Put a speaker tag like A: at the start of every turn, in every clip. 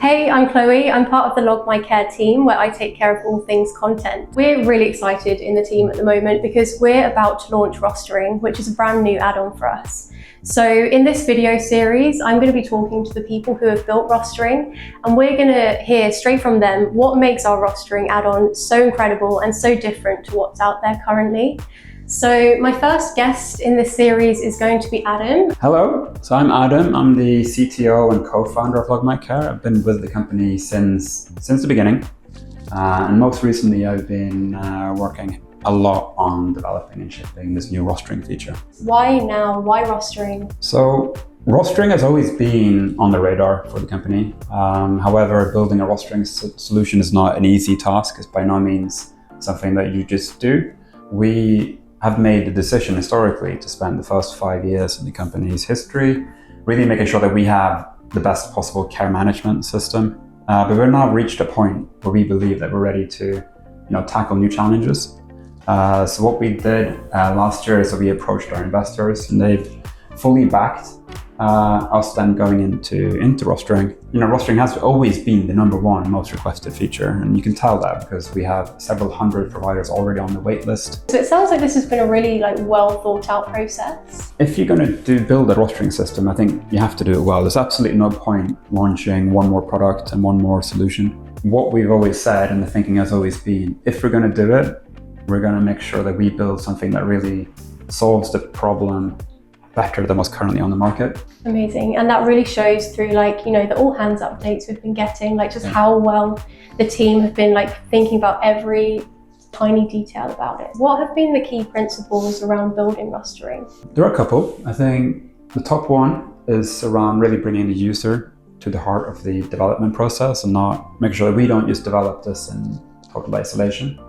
A: Hey, I'm Chloe. I'm part of the Log My Care team where I take care of all things content. We're really excited in the team at the moment because we're about to launch rostering, which is a brand new add-on for us. So in this video series, I'm going to be talking to the people who have built rostering, and we're going to hear straight from them what makes our rostering add-on so incredible and so different to what's out there currently. So my first guest in this series is going to be Adam.
B: Hello, so I'm Adam. I'm the CTO and co-founder of Log My Care. I've been with the company since the beginning. And most recently, I've been working a lot on developing and shipping this new rostering feature.
A: Why now? Why rostering?
B: So rostering has always been on the radar for the company. However, building a rostering solution is not an easy task. It's by no means something that you just do. We have made the decision historically to spend the first 5 years in the company's history really making sure that we have the best possible care management system. But we're now reached a point where we believe that we're ready to tackle new challenges. So what we did last year is that we approached our investors, and they've fully backed us then going into rostering. Rostering has always been the #1 most requested feature, and you can tell that because we have several hundred providers already on the wait list.
A: So it sounds like this has been a really well thought out process.
B: If you're going to build a rostering system, I think you have to do it well. There's absolutely no point launching one more product and one more solution. What we've always said, and the thinking has always been, if we're going to do it, we're going to make sure that we build something that really solves the problem better than what's currently on the market.
A: Amazing. And that really shows through the all hands updates we've been getting, just how well the team have been thinking about every tiny detail about it. What have been the key principles around building rostering?
B: There are a couple. I think the top one is around really bringing the user to the heart of the development process and not making sure that we don't just develop this in total isolation.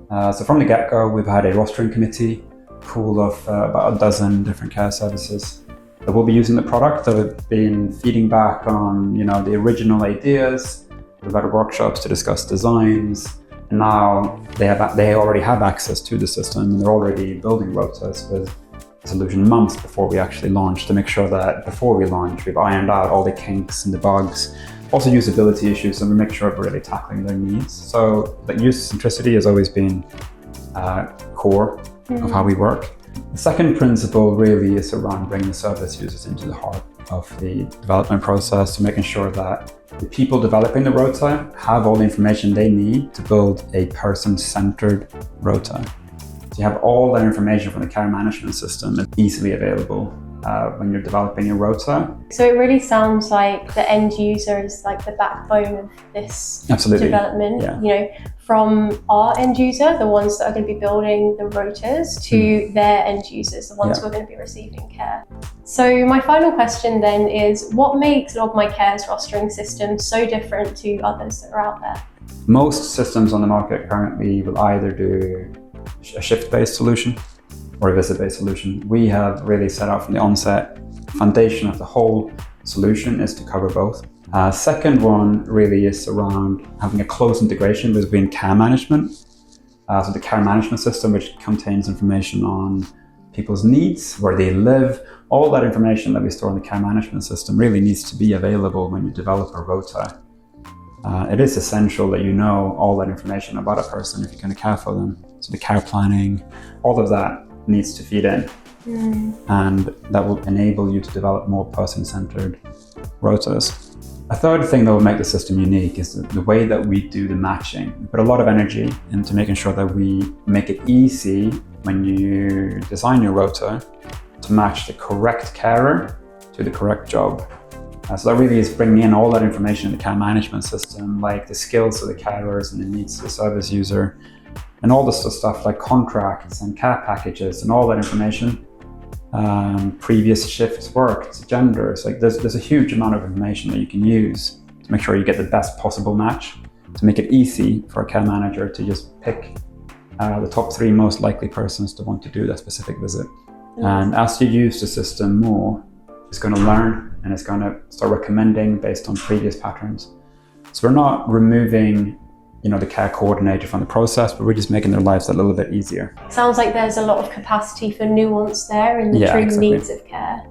B: So from the get-go, we've had a rostering committee pool of about a dozen different care services that will be using the product, that have been feeding back on the original ideas. We've had workshops to discuss designs, and now they already have access to the system, and they're already building rotas with the solution months before we actually launch, to make sure that before we launch we've ironed out all the kinks and the bugs, also usability issues, and we make sure we're really tackling their needs. So user centricity has always been core of how we work. The second principle really is around bringing the service users into the heart of the development process, so making sure that the people developing the rota have all the information they need to build a person-centered rota. So you have all that information from the care management system easily available when you're developing a rota.
A: So it really sounds like the end user is the backbone of this development. Yeah. From our end user, the ones that are going to be building the rotas, to their end users, the ones who are going to be receiving care. So my final question then is, what makes Log My Care's rostering system so different to others that are out there?
B: Most systems on the market currently will either do a shift-based solution or a visit-based solution. We have really set out from the onset, the foundation of the whole solution is to cover both. Second one really is around having a close integration between care management. So the care management system, which contains information on people's needs, where they live, all that information that we store in the care management system really needs to be available when you develop a rota. It is essential that you know all that information about a person if you're going to care for them. So the care planning, all of that needs to feed in. And that will enable you to develop more person-centered rotas. A third thing that will make the system unique is the way that we do the matching. We put a lot of energy into making sure that we make it easy when you design your rota to match the correct carer to the correct job. So that really is bringing in all that information in the care management system, like the skills of the carers and the needs of the service user, and all this stuff like contracts and care packages and all that information. Previous shifts worked, genders, there's a huge amount of information that you can use to make sure you get the best possible match, to make it easy for a care manager to just pick the top 3 most likely persons to want to do that specific visit. And as you use the system more, it's going to learn and it's going to start recommending based on previous patterns. So we're not removing the care coordinator from the process, but we're just making their lives a little bit easier.
A: Sounds like there's a lot of capacity for nuance there in the true needs of care.